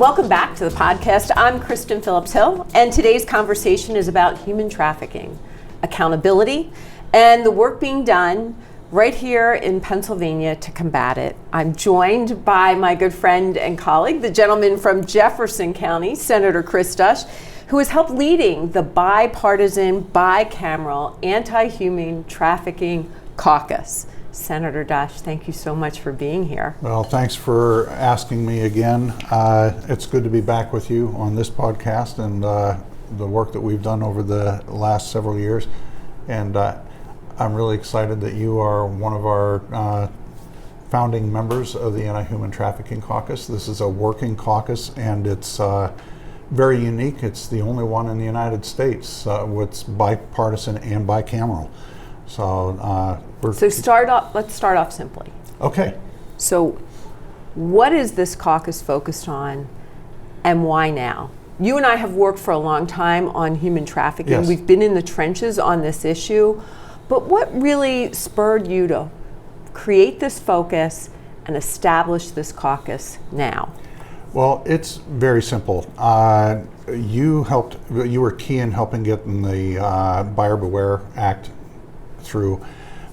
Welcome back to the podcast. I'm Kristin Phillips-Hill, and today's conversation is about human trafficking, accountability, and the work being done right here in Pennsylvania to combat it. I'm joined by my good friend and colleague, the gentleman from Jefferson County, Senator Chris Dush, who has helped leading the bipartisan, bicameral Anti-Human Trafficking Caucus. Senator Dush, thank you so much for being here. Well, thanks for asking me again. It's good to be back with you on this podcast and the work that we've done over the last several years. And I'm really excited that you are one of our founding members of the Anti-Human Trafficking Caucus. This is a working caucus, and it's very unique. It's the only one in the United States that's bipartisan and bicameral. So let's start off simply. Okay. So what is this caucus focused on, and why now? You and I have worked for a long time on human trafficking. Yes. We've been in the trenches on this issue, but what really spurred you to create this focus and establish this caucus now? Well, it's very simple. You were key in helping get the Buyer Beware Act through,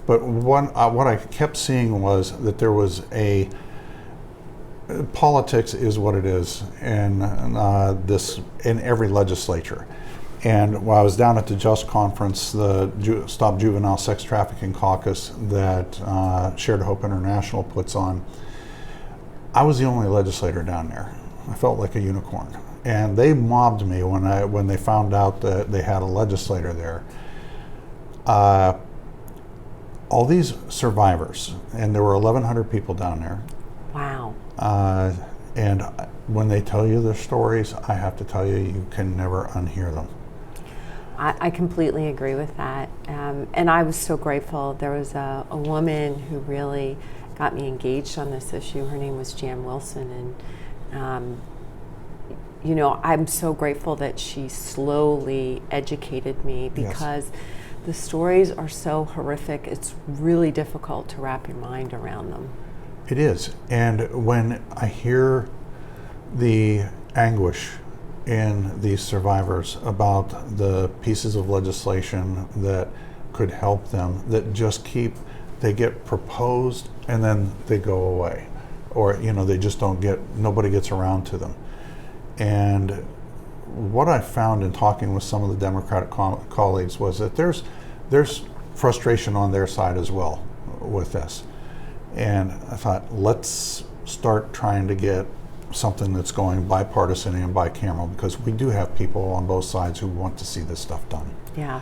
but what I kept seeing was that there was politics is what it is in every legislature. And while I was down at the JUST conference, the Stop Juvenile Sex Trafficking Caucus that Shared Hope International puts on, I was the only legislator down there. I felt like a unicorn, and they mobbed me when they found out that they had a legislator there. All these survivors, and there were 1,100 people down there. Wow. And when they tell you their stories, I have to tell you, you can never unhear them. I completely agree with that. And I was so grateful. There was a woman who really got me engaged on this issue. Her name was Jan Wilson. And, I'm so grateful that she slowly educated me, because yes, the stories are so horrific. It's really difficult to wrap your mind around them. It is. And when I hear the anguish in these survivors about the pieces of legislation that could help them, that just they get proposed and then they go away, or they just nobody gets around to them. And what I found in talking with some of the Democratic colleagues was that there's frustration on their side as well with this. And I thought, let's start trying to get something that's going bipartisan and bicameral, because we do have people on both sides who want to see this stuff done. Yeah.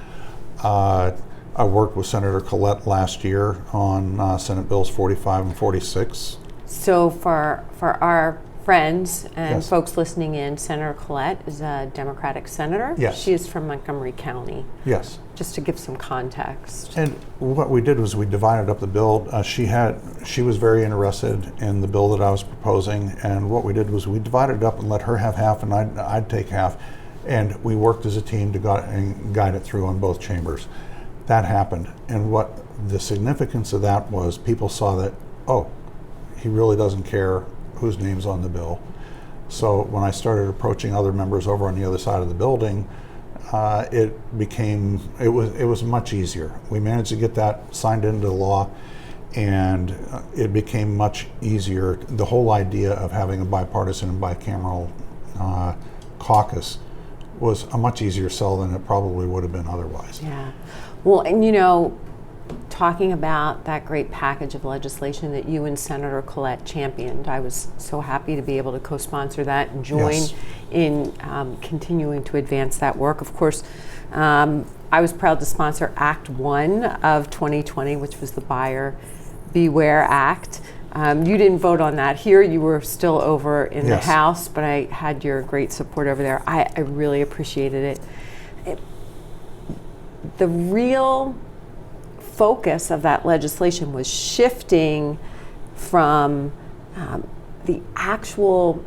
I worked with Senator Collette last year on Senate Bills 45 and 46. So for our friends and Yes, folks listening in, Senator Collette is a Democratic senator. Yes. She is from Montgomery County. Yes. Just to give some context. And what we did was we divided up the bill. She was very interested in the bill that I was proposing, and what we did was we divided it up and let her have half and I'd take half, and we worked as a team to guide it through on both chambers. That happened, and what the significance of that was, people saw that, oh, he really doesn't care whose name's on the bill. So when I started approaching other members over on the other side of the building, it was much easier. We managed to get that signed into law, and it became much easier. The whole idea of having a bipartisan and bicameral caucus was a much easier sell than it probably would have been otherwise. Yeah. Well, and talking about that great package of legislation that you and Senator Collette championed, I was so happy to be able to co-sponsor that and join Yes, in continuing to advance that work. Of course, I was proud to sponsor Act 1 of 2020, which was the Buyer Beware Act. You didn't vote on that here. You were still over in yes, the House, but I had your great support over there. I really appreciated it. The real focus of that legislation was shifting from the actual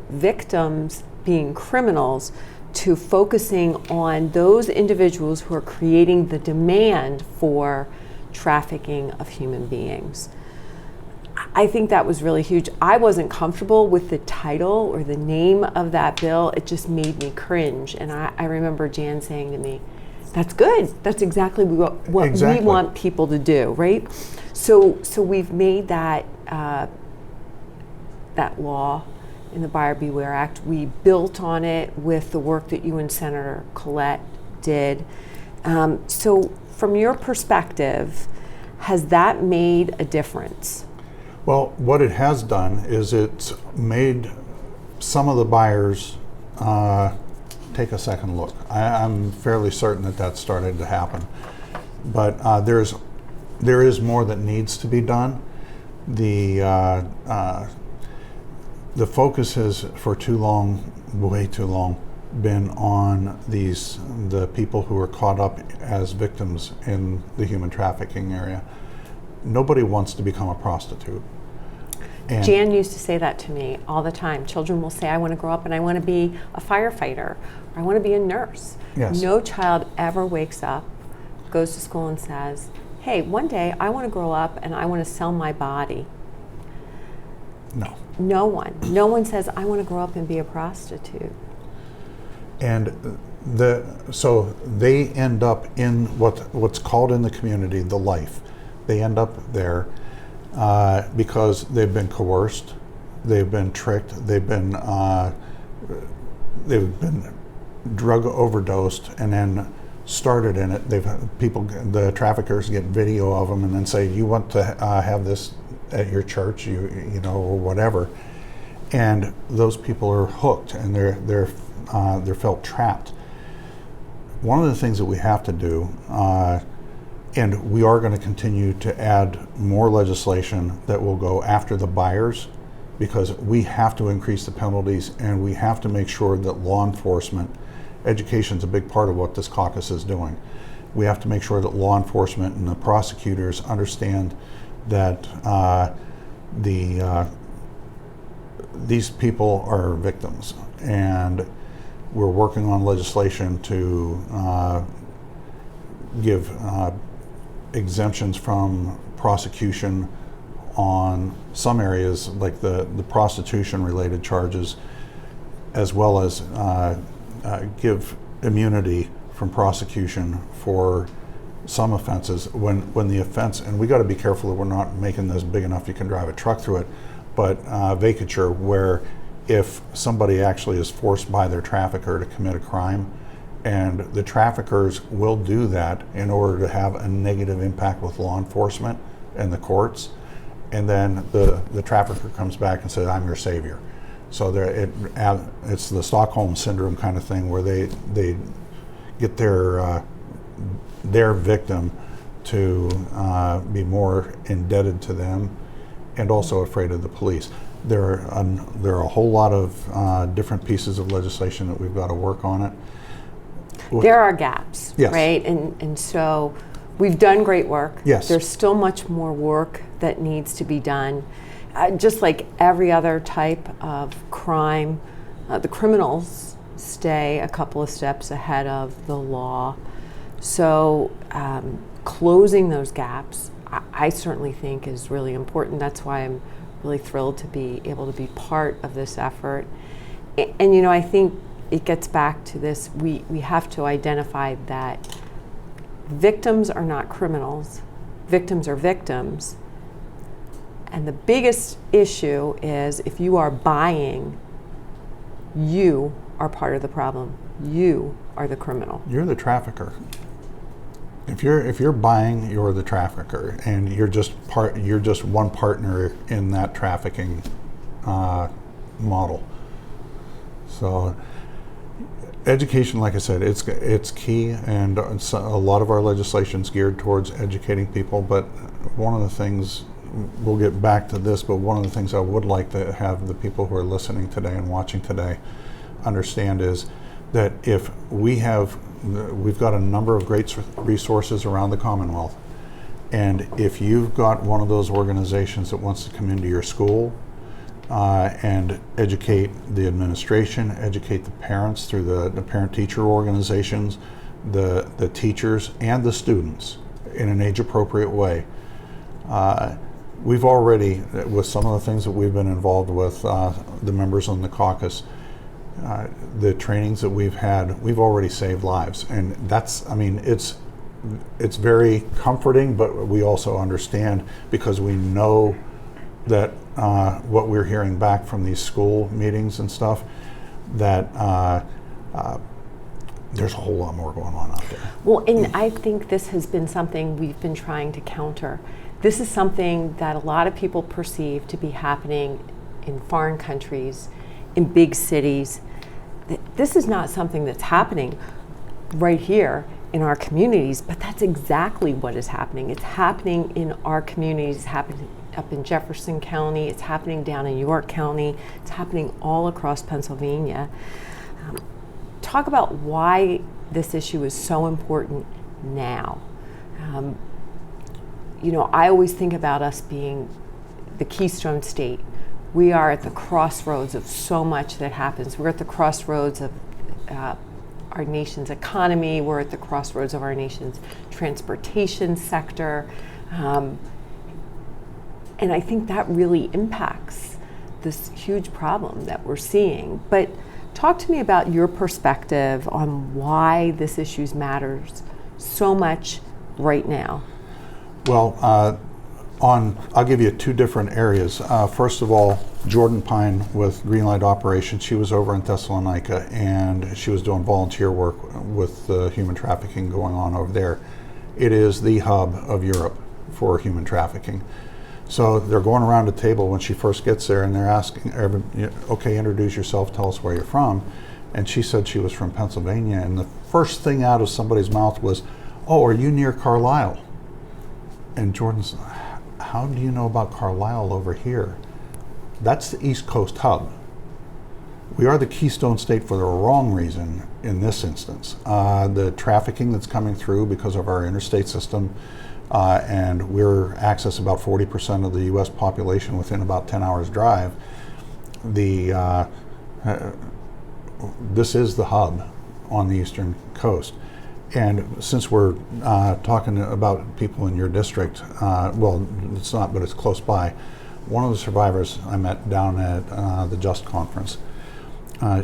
victims being criminals to focusing on those individuals who are creating the demand for trafficking of human beings. I think that was really huge. I wasn't comfortable with the title or the name of that bill. It just made me cringe. And I remember Jan saying to me, that's good. That's exactly what Exactly. we want people to do, right? So we've made that that law in the Buyer Beware Act. We built on it with the work that you and Senator Collette did. So from your perspective, has that made a difference? Well, what it has done is it's made some of the buyers take a second look. I'm fairly certain that that's started to happen. But there is more that needs to be done. The focus has, for too long, way too long, been on the people who are caught up as victims in the human trafficking area. Nobody wants to become a prostitute. And Jan used to say that to me all the time. Children will say, I want to grow up and I want to be a firefighter, or I want to be a nurse. Yes. No child ever wakes up, goes to school and says, hey, one day I want to grow up and I want to sell my body. no. No one. No one says, I want to grow up and be a prostitute. And so they end up in what's called in the community the life. They end up there because they've been coerced, they've been tricked, they've been drug overdosed, and then started in it. The traffickers get video of them and then say, "You want to have this at your church, you know, or whatever," and those people are hooked and they're felt trapped. One of the things that we have to do, and we are going to continue to add more legislation that will go after the buyers, because we have to increase the penalties and we have to make sure that law enforcement, education is a big part of what this caucus is doing. We have to make sure that law enforcement and the prosecutors understand that these people are victims, and we're working on legislation to give exemptions from prosecution on some areas, like the prostitution related charges, as well as give immunity from prosecution for some offenses when the offense, and we got to be careful that we're not making this big enough you can drive a truck through it, but vacature, where if somebody actually is forced by their trafficker to commit a crime, and the traffickers will do that in order to have a negative impact with law enforcement and the courts, and then the trafficker comes back and says, I'm your savior. So it's the Stockholm syndrome kind of thing, where they get their victim to be more indebted to them and also afraid of the police. There are a whole lot of different pieces of legislation that we've got to work on it. There are gaps, yes. Right? And so we've done great work. Yes. There's still much more work that needs to be done. Just like every other type of crime, the criminals stay a couple of steps ahead of the law. So closing those gaps, I certainly think is really important. That's why I'm really thrilled to be able to be part of this effort. And you know, I think it gets back to this, we have to identify that victims are not criminals, victims are victims. And the biggest issue is if you are buying, you are part of the problem. You are the criminal. You're the trafficker. If you're buying, you're the trafficker, and you're just one partner in that trafficking model. So education, like I said, it's key, and a lot of our legislation is geared towards educating people. But one of the things, we'll get back to this, but one of the things I would like to have the people who are listening today and watching today understand is that if we've got a number of great resources around the Commonwealth, and if you've got one of those organizations that wants to come into your school and educate the administration, educate the parents through the parent-teacher organizations, the teachers and the students in an age-appropriate way, we've already, with some of the things that we've been involved with, the members on the caucus, the trainings that we've had, we've already saved lives. And that's, I mean, it's very comforting, but we also understand, because we know that what we're hearing back from these school meetings and stuff, that there's a whole lot more going on out there. Well, and I think this has been something we've been trying to counter. This is something that a lot of people perceive to be happening in foreign countries, in big cities. This is not something that's happening right here in our communities, but that's exactly what is happening. It's happening in our communities. It's happening up in Jefferson County. It's happening down in York County. It's happening all across Pennsylvania. Talk about why this issue is so important now. You know, I always think about us being the Keystone State. We are at the crossroads of so much that happens. We're at the crossroads of our nation's economy. We're at the crossroads of our nation's transportation sector. And I think that really impacts this huge problem that we're seeing. But talk to me about your perspective on why this issue matters so much right now. Well, I'll give you two different areas. First of all, Jordan Pine with Green Light Operations, she was over in Thessalonica, and she was doing volunteer work with human trafficking going on over there. It is the hub of Europe for human trafficking. So they're going around the table when she first gets there, and they're asking, okay, introduce yourself, tell us where you're from. And she said she was from Pennsylvania, and the first thing out of somebody's mouth was, oh, are you near Carlisle? And Jordan's, how do you know about Carlisle over here? That's the East Coast hub. We are the Keystone State for the wrong reason in this instance. The trafficking that's coming through because of our interstate system, and we're access about 40% of the U.S. population within about 10 hours drive. This is the hub on the eastern coast. And since we're talking about people in your district, well, it's not, but it's close by. One of the survivors I met down at the Just conference,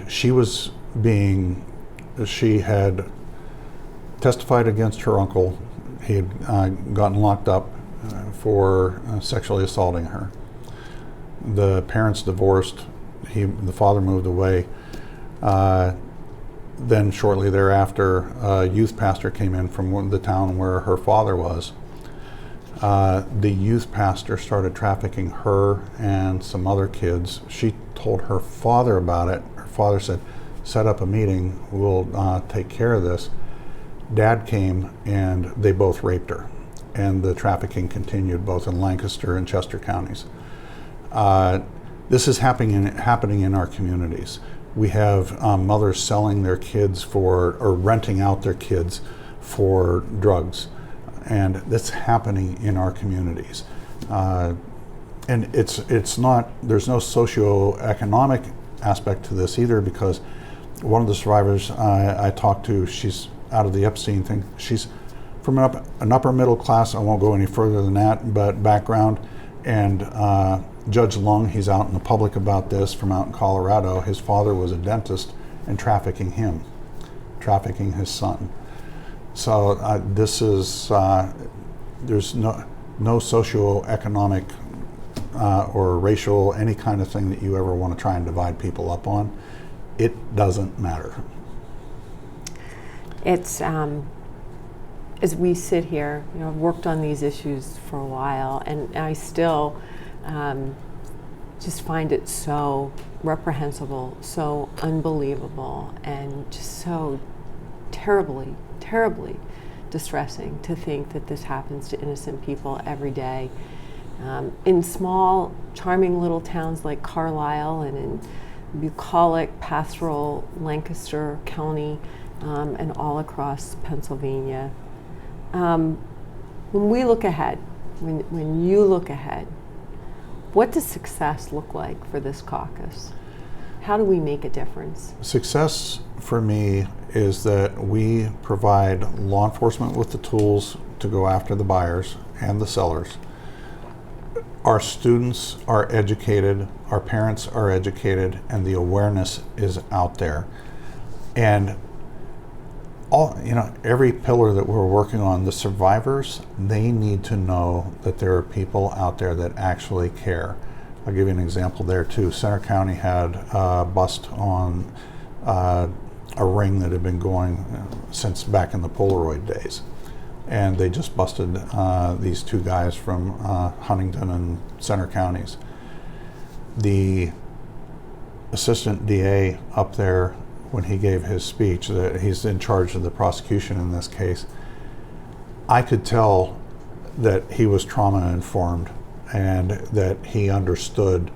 she had testified against her uncle. He had gotten locked up for sexually assaulting her. The parents divorced. The father moved away. Then shortly thereafter, a youth pastor came in from the town where her father was. The youth pastor started trafficking her and some other kids. She told her father about it. Her father said, set up a meeting, we'll take care of this. Dad came, and they both raped her. And the trafficking continued both in Lancaster and Chester counties. This is happening in our communities. We have mothers selling their kids or renting out their kids for drugs. And that's happening in our communities. And it's not, there's no socioeconomic aspect to this either, because one of the survivors I talked to, she's out of the Epstein thing. She's from an upper middle class, I won't go any further than that, but background. And Judge Lung, he's out in the public about this from out in Colorado. His father was a dentist and trafficking his son. So this is, there's no socioeconomic or racial, any kind of thing that you ever want to try and divide people up on. It doesn't matter. It's, as we sit here, you know, I've worked on these issues for a while, and I still just find it so reprehensible, so unbelievable, and just so terribly, terribly distressing to think that this happens to innocent people every day. In small, charming little towns like Carlisle and in bucolic, pastoral Lancaster County, and all across Pennsylvania. When we look ahead, when you look ahead, what does success look like for this caucus? How do we make a difference? Success for me is that we provide law enforcement with the tools to go after the buyers and the sellers. our students are educated, our parents are educated, and the awareness is out there. And every pillar that we're working on, the survivors, they need to know that there are people out there that actually care. I'll give you an example there too. Center County had a bust on a ring that had been going since back in the Polaroid days. And they just busted these two guys from Huntington and Center counties. The assistant DA up there, when he gave his speech, that he's in charge of the prosecution in this case, I could tell that he was trauma informed and that he understood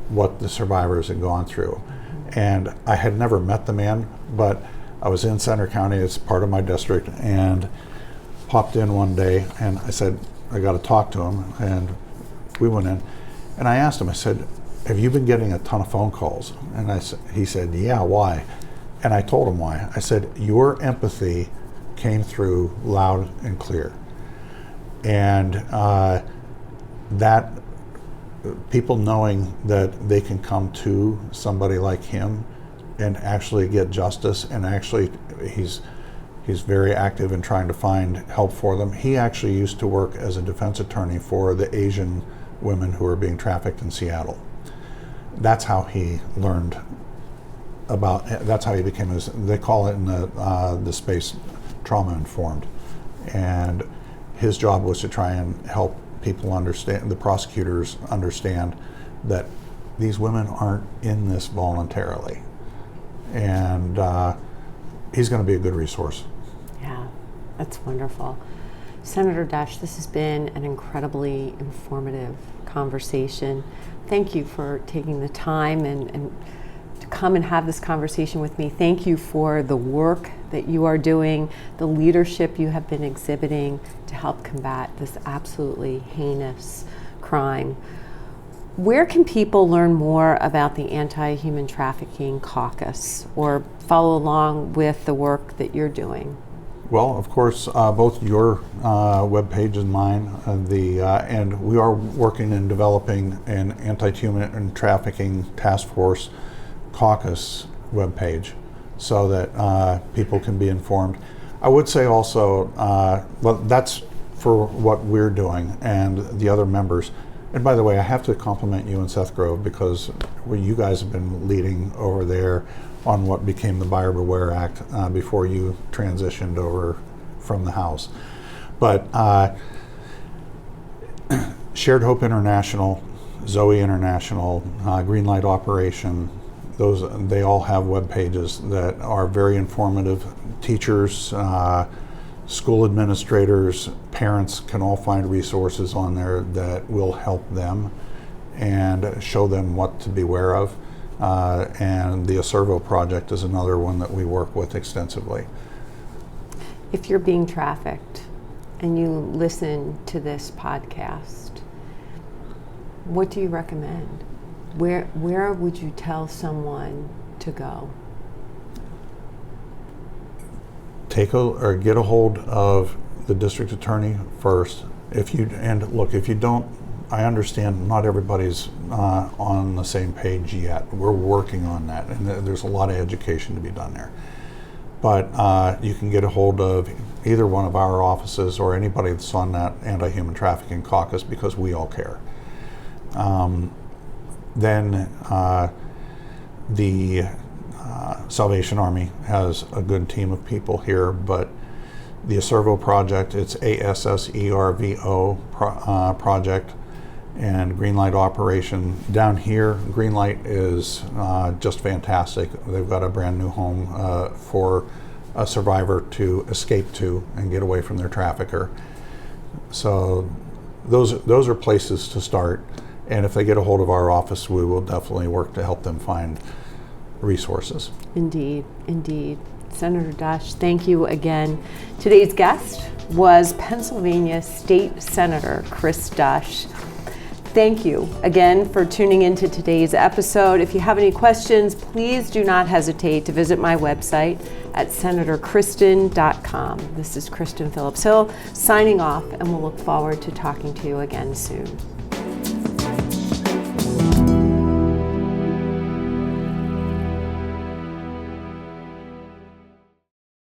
what the survivors had gone through. And I had never met the man, but I was in Center County, it's part of my district, and popped in one day and I said, I got to talk to him. And we went in and I asked him, I said, have you been getting a ton of phone calls? And he said, yeah, why? And I told him why. I said, your empathy came through loud and clear. And that people knowing that they can come to somebody like him and actually get justice, and actually he's very active in trying to find help for them. He actually used to work as a defense attorney for the Asian women who were being trafficked in Seattle. That's how he learned about, that's how he became, they call it in the space, trauma informed. And his job was to try and help people understand, the prosecutors understand that these women aren't in this voluntarily. And he's going to be a good resource. Yeah, that's wonderful. Senator Dash, this has been an incredibly informative conversation. Thank you for taking the time and to come and have this conversation with me. Thank you for the work that you are doing, the leadership you have been exhibiting to help combat this absolutely heinous crime. Where can people learn more about the Anti-Human Trafficking Caucus or follow along with the work that you're doing? Well, of course, both your webpage and mine, and we are working and developing an Anti-Human Trafficking Task Force Caucus webpage so that people can be informed. I would say also, well, that's for what we're doing and the other members. And by the way, I have to compliment you and Seth Grove, because you guys have been leading over there on what became the Buyer Beware Act before you transitioned over from the House. But Shared Hope International, Zoe International, Greenlight Operation, they all have web pages that are very informative. Teachers, school administrators, parents can all find resources on there that will help them and show them what to beware of. And the 𝐂𝐻𝐿 project is another one that we work with extensively. If you're being trafficked and you listen to this podcast, what do you recommend? Where would you tell someone to go? Get a hold of the district attorney first. If you don't, I understand not everybody's on the same page yet. We're working on that, and there's a lot of education to be done there. But you can get a hold of either one of our offices or anybody that's on that Anti-Human Trafficking Caucus, because we all care. Then the Salvation Army has a good team of people here, but the 𝐂𝐻𝐿 project, it's ASSERVO project, and Greenlight Operation. Down here, Greenlight is just fantastic. They've got a brand new home for a survivor to escape to and get away from their trafficker. So those are places to start. And if they get a hold of our office, we will definitely work to help them find resources. Indeed, indeed. Senator Dash, thank you again. Today's guest was Pennsylvania State Senator Chris Dash. Thank you again for tuning into today's episode. If you have any questions, please do not hesitate to visit my website at senatorkristin.com. This is Kristin Phillips-Hill signing off, and we'll look forward to talking to you again soon.